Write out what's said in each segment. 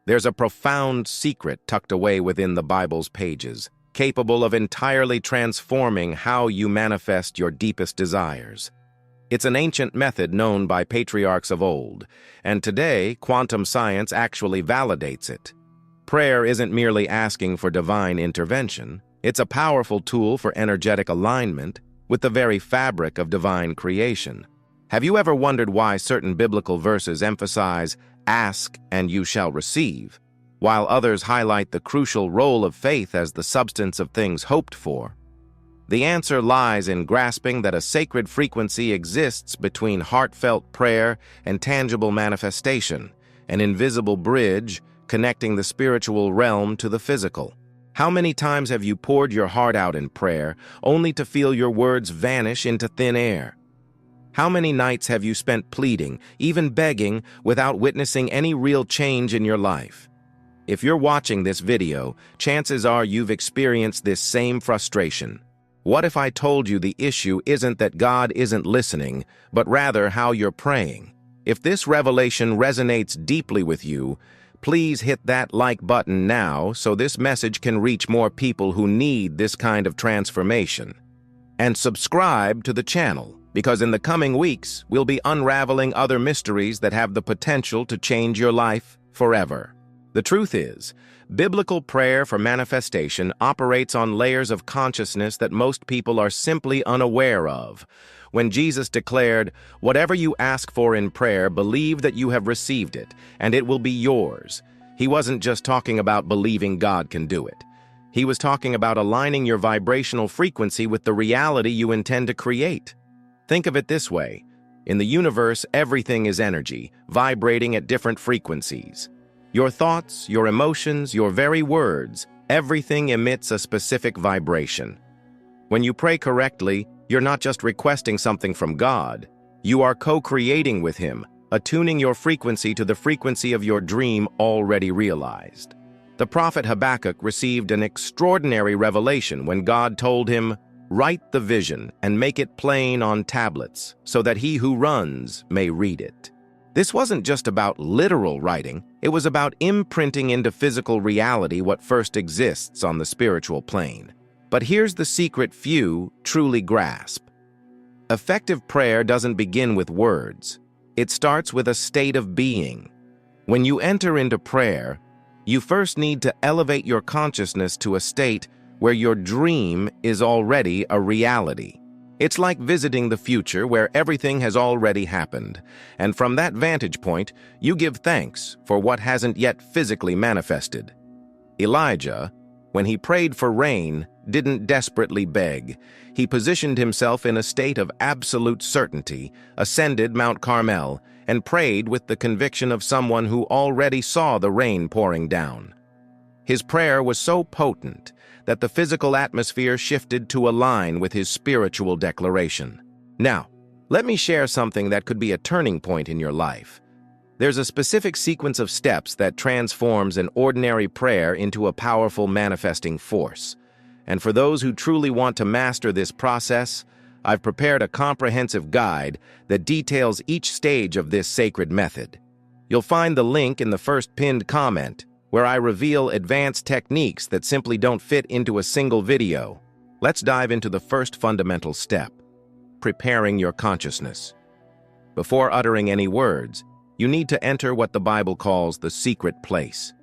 There's a profound secret tucked away within the Bible's pages, capable of entirely transforming how you manifest your deepest desires. It's an ancient method known by patriarchs of old, and today quantum science actually validates it. Prayer isn't merely asking for divine intervention. It's a powerful tool for energetic alignment with the very fabric of divine creation. Have you ever wondered why certain biblical verses emphasize "ask and you shall receive," while others highlight the crucial role of faith as the substance of things hoped for? The answer lies in grasping that a sacred frequency exists between heartfelt prayer and tangible manifestation, an invisible bridge connecting the spiritual realm to the physical. How many times have you poured your heart out in prayer, only to feel your words vanish into thin air? How many nights have you spent pleading, even begging, without witnessing any real change in your life? If you're watching this video, chances are you've experienced this same frustration. What if I told you the issue isn't that God isn't listening, but rather how you're praying? If this revelation resonates deeply with you, please hit that like button now so this message can reach more people who need this kind of transformation. And subscribe to the channel, because in the coming weeks, we'll be unraveling other mysteries that have the potential to change your life forever. The truth is, biblical prayer for manifestation operates on layers of consciousness that most people are simply unaware of. When Jesus declared, "Whatever you ask for in prayer, believe that you have received it, and it will be yours," he wasn't just talking about believing God can do it. He was talking about aligning your vibrational frequency with the reality you intend to create. Think of it this way. In the universe, everything is energy, vibrating at different frequencies. Your thoughts, your emotions, your very words, everything emits a specific vibration. When you pray correctly, you're not just requesting something from God. You are co-creating with Him, attuning your frequency to the frequency of your dream already realized. The prophet Habakkuk received an extraordinary revelation when God told him, "Write the vision and make it plain on tablets, so that he who runs may read it." This wasn't just about literal writing, it was about imprinting into physical reality what first exists on the spiritual plane. But here's the secret few truly grasp. Effective prayer doesn't begin with words. It starts with a state of being. When you enter into prayer, you first need to elevate your consciousness to a state where your dream is already a reality. It's like visiting the future where everything has already happened, and from that vantage point, you give thanks for what hasn't yet physically manifested. Elijah, when he prayed for rain, didn't desperately beg. He positioned himself in a state of absolute certainty, ascended Mount Carmel, and prayed with the conviction of someone who already saw the rain pouring down. His prayer was so potent that the physical atmosphere shifted to align with his spiritual declaration. Now, let me share something that could be a turning point in your life. There's a specific sequence of steps that transforms an ordinary prayer into a powerful manifesting force. And for those who truly want to master this process, I've prepared a comprehensive guide that details each stage of this sacred method. You'll find the link in the first pinned comment, where I reveal advanced techniques that simply don't fit into a single video. Let's dive into the first fundamental step: preparing your consciousness. Before uttering any words, you need to enter what the Bible calls the secret place.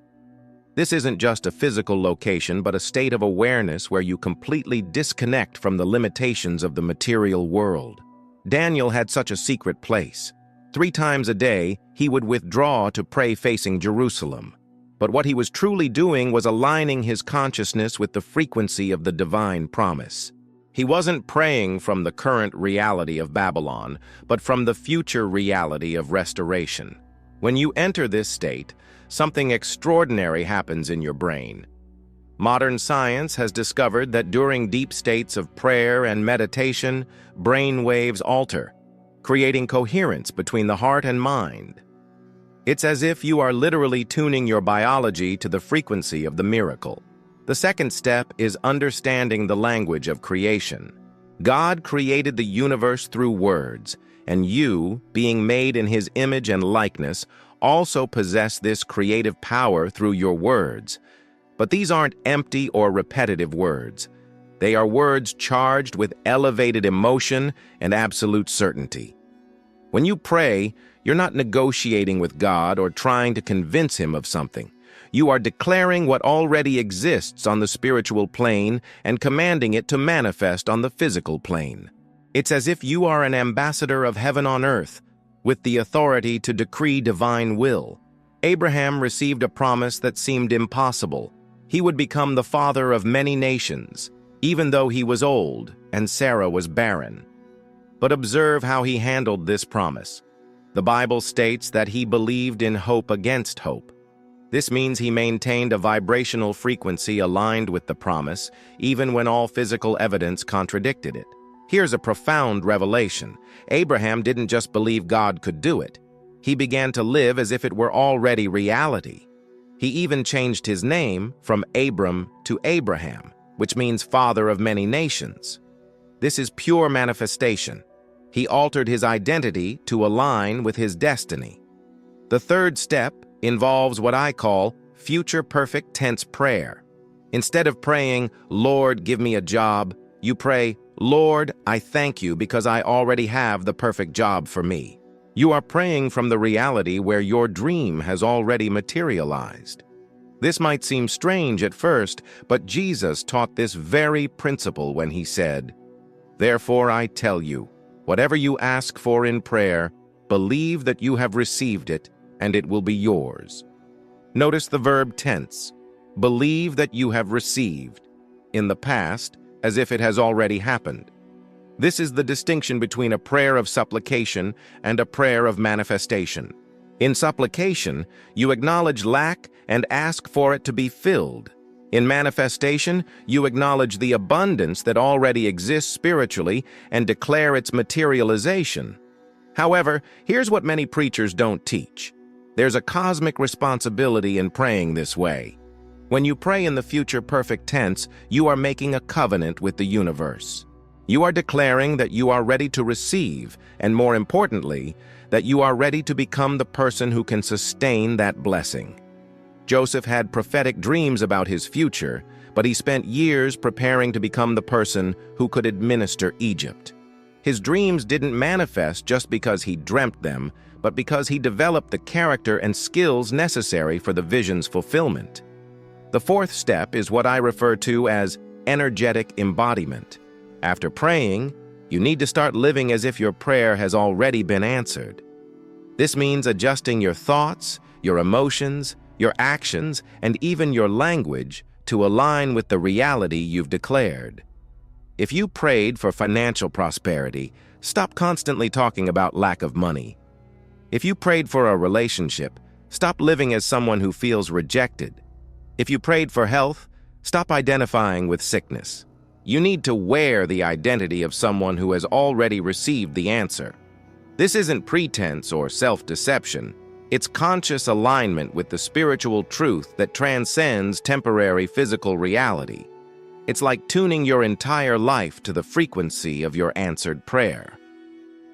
This isn't just a physical location, but a state of awareness where you completely disconnect from the limitations of the material world. Daniel had such a secret place. 3 times a day, he would withdraw to pray facing Jerusalem. But what he was truly doing was aligning his consciousness with the frequency of the divine promise. He wasn't praying from the current reality of Babylon, but from the future reality of restoration. When you enter this state, something extraordinary happens in your brain. Modern science has discovered that during deep states of prayer and meditation, brain waves alter, creating coherence between the heart and mind. It's as if you are literally tuning your biology to the frequency of the miracle. The second step is understanding the language of creation. God created the universe through words, and you, being made in His image and likeness, also possess this creative power through your words. But these aren't empty or repetitive words. They are words charged with elevated emotion and absolute certainty. When you pray, you're not negotiating with God or trying to convince Him of something. You are declaring what already exists on the spiritual plane and commanding it to manifest on the physical plane. It's as if you are an ambassador of heaven on earth, with the authority to decree divine will. Abraham received a promise that seemed impossible. He would become the father of many nations, even though he was old and Sarah was barren. But observe how he handled this promise. The Bible states that he believed in hope against hope. This means he maintained a vibrational frequency aligned with the promise, even when all physical evidence contradicted it. Here's a profound revelation. Abraham didn't just believe God could do it. He began to live as if it were already reality. He even changed his name from Abram to Abraham, which means father of many nations. This is pure manifestation. He altered his identity to align with his destiny. The third step involves what I call future perfect tense prayer. Instead of praying, "Lord, give me a job," you pray, "Lord, I thank you because I already have the perfect job for me." You are praying from the reality where your dream has already materialized. This might seem strange at first, but Jesus taught this very principle when he said, "Therefore I tell you, whatever you ask for in prayer, believe that you have received it, and it will be yours." Notice the verb tense. Believe that you have received. In the past, as if it has already happened. This is the distinction between a prayer of supplication and a prayer of manifestation. In supplication, you acknowledge lack and ask for it to be filled. In manifestation, you acknowledge the abundance that already exists spiritually and declare its materialization. However, here's what many preachers don't teach. There's a cosmic responsibility in praying this way. When you pray in the future perfect tense, you are making a covenant with the universe. You are declaring that you are ready to receive, and more importantly, that you are ready to become the person who can sustain that blessing. Joseph had prophetic dreams about his future, but he spent years preparing to become the person who could administer Egypt. His dreams didn't manifest just because he dreamt them, but because he developed the character and skills necessary for the vision's fulfillment. The fourth step is what I refer to as energetic embodiment. After praying, you need to start living as if your prayer has already been answered. This means adjusting your thoughts, your emotions, your actions, and even your language to align with the reality you've declared. If you prayed for financial prosperity, stop constantly talking about lack of money. If you prayed for a relationship, stop living as someone who feels rejected. If you prayed for health, stop identifying with sickness. You need to wear the identity of someone who has already received the answer. This isn't pretense or self-deception. It's conscious alignment with the spiritual truth that transcends temporary physical reality. It's like tuning your entire life to the frequency of your answered prayer.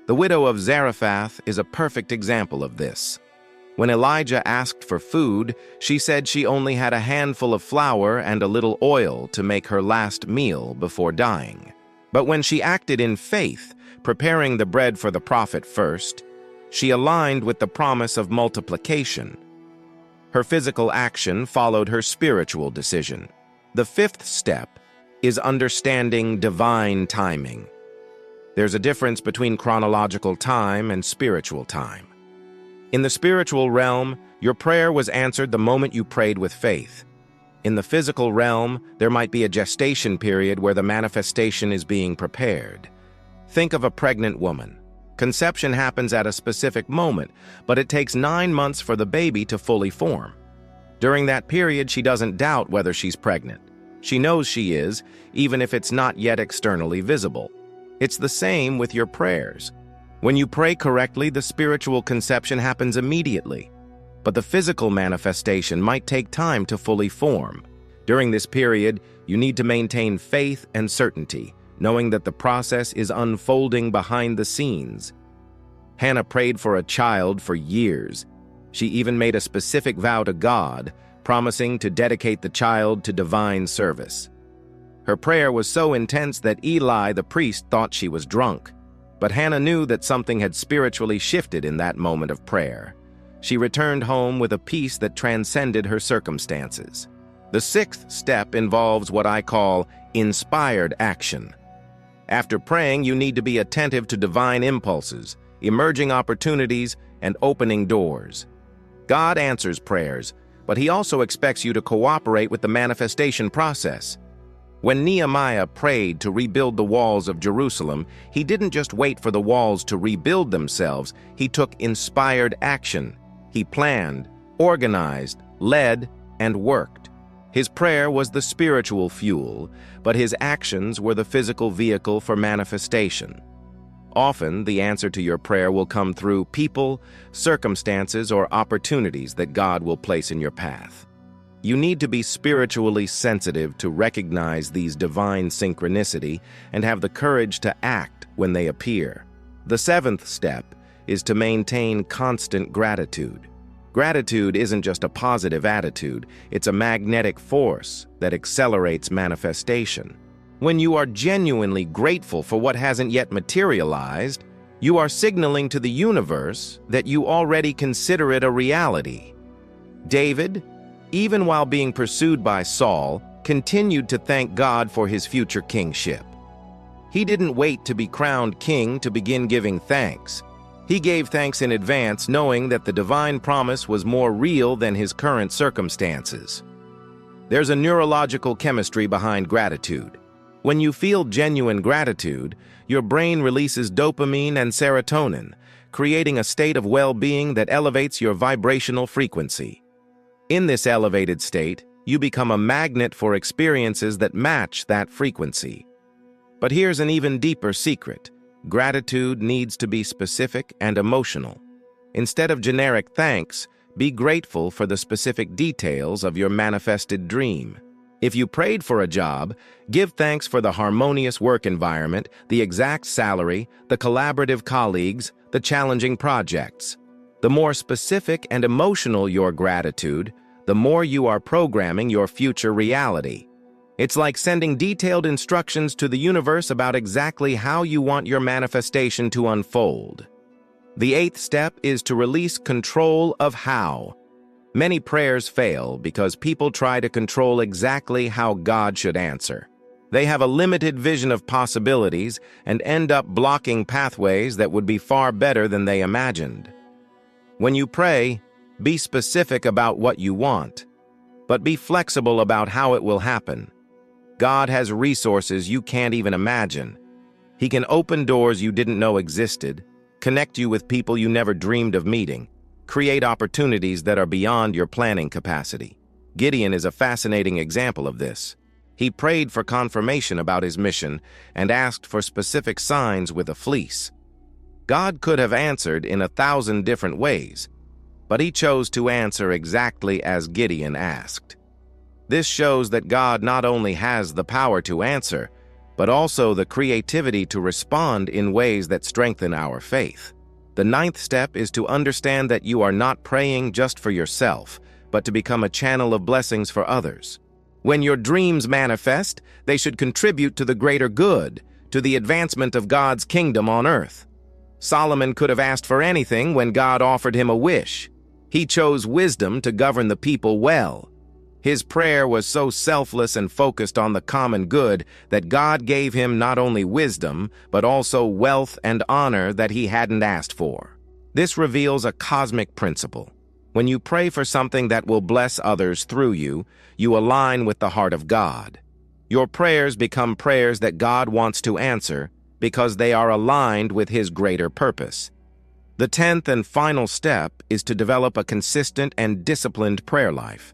The widow of Zarephath is a perfect example of this. When Elijah asked for food, she said she only had a handful of flour and a little oil to make her last meal before dying. But when she acted in faith, preparing the bread for the prophet first, she aligned with the promise of multiplication. Her physical action followed her spiritual decision. The fifth step is understanding divine timing. There's a difference between chronological time and spiritual time. In the spiritual realm, your prayer was answered the moment you prayed with faith. In the physical realm, there might be a gestation period where the manifestation is being prepared. Think of a pregnant woman. Conception happens at a specific moment, but it takes 9 months for the baby to fully form. During that period, she doesn't doubt whether she's pregnant. She knows she is, even if it's not yet externally visible. It's the same with your prayers. When you pray correctly, the spiritual conception happens immediately, but the physical manifestation might take time to fully form. During this period, you need to maintain faith and certainty, knowing that the process is unfolding behind the scenes. Hannah prayed for a child for years. She even made a specific vow to God, promising to dedicate the child to divine service. Her prayer was so intense that Eli, the priest, thought she was drunk. But Hannah knew that something had spiritually shifted in that moment of prayer. She returned home with a peace that transcended her circumstances. The sixth step involves what I call inspired action. After praying, you need to be attentive to divine impulses, emerging opportunities, and opening doors. God answers prayers, but He also expects you to cooperate with the manifestation process. When Nehemiah prayed to rebuild the walls of Jerusalem, he didn't just wait for the walls to rebuild themselves, he took inspired action. He planned, organized, led, and worked. His prayer was the spiritual fuel, but his actions were the physical vehicle for manifestation. Often, the answer to your prayer will come through people, circumstances, or opportunities that God will place in your path. You need to be spiritually sensitive to recognize these divine synchronicity and have the courage to act when they appear. The seventh step is to maintain constant gratitude. Gratitude isn't just a positive attitude, it's a magnetic force that accelerates manifestation. When you are genuinely grateful for what hasn't yet materialized, you are signaling to the universe that you already consider it a reality. David, even while being pursued by Saul, continued to thank God for his future kingship. He didn't wait to be crowned king to begin giving thanks. He gave thanks in advance, knowing that the divine promise was more real than his current circumstances. There's a neurological chemistry behind gratitude. When you feel genuine gratitude, your brain releases dopamine and serotonin, creating a state of well-being that elevates your vibrational frequency. In this elevated state, you become a magnet for experiences that match that frequency. But here's an even deeper secret. Gratitude needs to be specific and emotional. Instead of generic thanks, be grateful for the specific details of your manifested dream. If you prayed for a job, give thanks for the harmonious work environment, the exact salary, the collaborative colleagues, the challenging projects. The more specific and emotional your gratitude, the more you are programming your future reality. It's like sending detailed instructions to the universe about exactly how you want your manifestation to unfold. The eighth step is to release control of how. Many prayers fail because people try to control exactly how God should answer. They have a limited vision of possibilities and end up blocking pathways that would be far better than they imagined. When you pray, be specific about what you want, but be flexible about how it will happen. God has resources you can't even imagine. He can open doors you didn't know existed, connect you with people you never dreamed of meeting, create opportunities that are beyond your planning capacity. Gideon is a fascinating example of this. He prayed for confirmation about his mission and asked for specific signs with a fleece. God could have answered in 1,000 different ways, but he chose to answer exactly as Gideon asked. This shows that God not only has the power to answer, but also the creativity to respond in ways that strengthen our faith. The ninth step is to understand that you are not praying just for yourself, but to become a channel of blessings for others. When your dreams manifest, they should contribute to the greater good, to the advancement of God's kingdom on earth. Solomon could have asked for anything when God offered him a wish. He chose wisdom to govern the people well. His prayer was so selfless and focused on the common good that God gave him not only wisdom, but also wealth and honor that he hadn't asked for. This reveals a cosmic principle. When you pray for something that will bless others through you, you align with the heart of God. Your prayers become prayers that God wants to answer because they are aligned with His greater purpose. The 10th and final step is to develop a consistent and disciplined prayer life.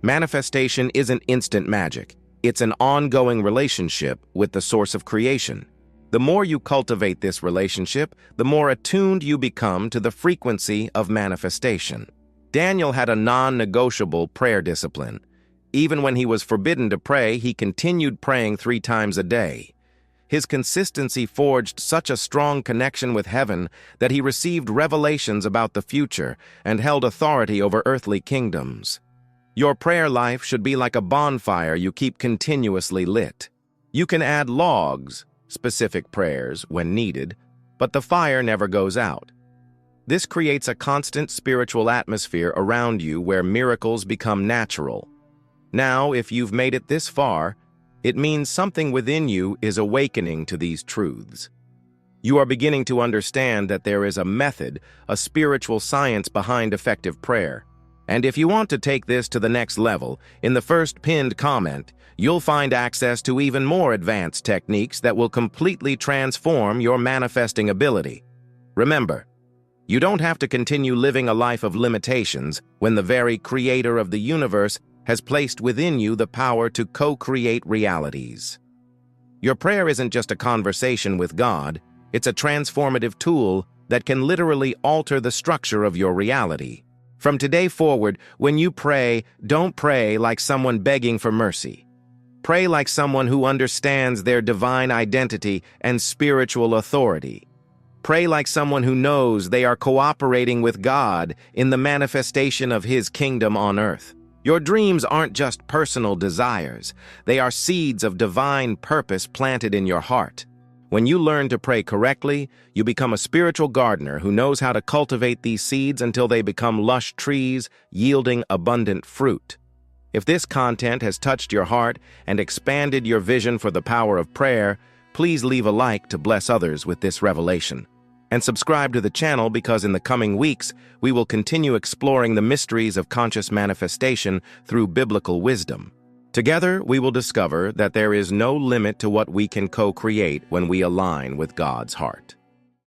Manifestation isn't instant magic. It's an ongoing relationship with the source of creation. The more you cultivate this relationship, the more attuned you become to the frequency of manifestation. Daniel had a non-negotiable prayer discipline. Even when he was forbidden to pray, he continued praying 3 times a day. His consistency forged such a strong connection with heaven that he received revelations about the future and held authority over earthly kingdoms. Your prayer life should be like a bonfire you keep continuously lit. You can add logs, specific prayers, when needed, but the fire never goes out. This creates a constant spiritual atmosphere around you where miracles become natural. Now, if you've made it this far, it means something within you is awakening to these truths. You are beginning to understand that there is a method, a spiritual science behind effective prayer. And if you want to take this to the next level, in the first pinned comment, you'll find access to even more advanced techniques that will completely transform your manifesting ability. Remember, you don't have to continue living a life of limitations when the very creator of the universe has placed within you the power to co-create realities. Your prayer isn't just a conversation with God, it's a transformative tool that can literally alter the structure of your reality. From today forward, when you pray, don't pray like someone begging for mercy. Pray like someone who understands their divine identity and spiritual authority. Pray like someone who knows they are cooperating with God in the manifestation of His kingdom on earth. Your dreams aren't just personal desires. They are seeds of divine purpose planted in your heart. When you learn to pray correctly, you become a spiritual gardener who knows how to cultivate these seeds until they become lush trees, yielding abundant fruit. If this content has touched your heart and expanded your vision for the power of prayer, please leave a like to bless others with this revelation. And subscribe to the channel because in the coming weeks, we will continue exploring the mysteries of conscious manifestation through biblical wisdom. Together, we will discover that there is no limit to what we can co-create when we align with God's heart.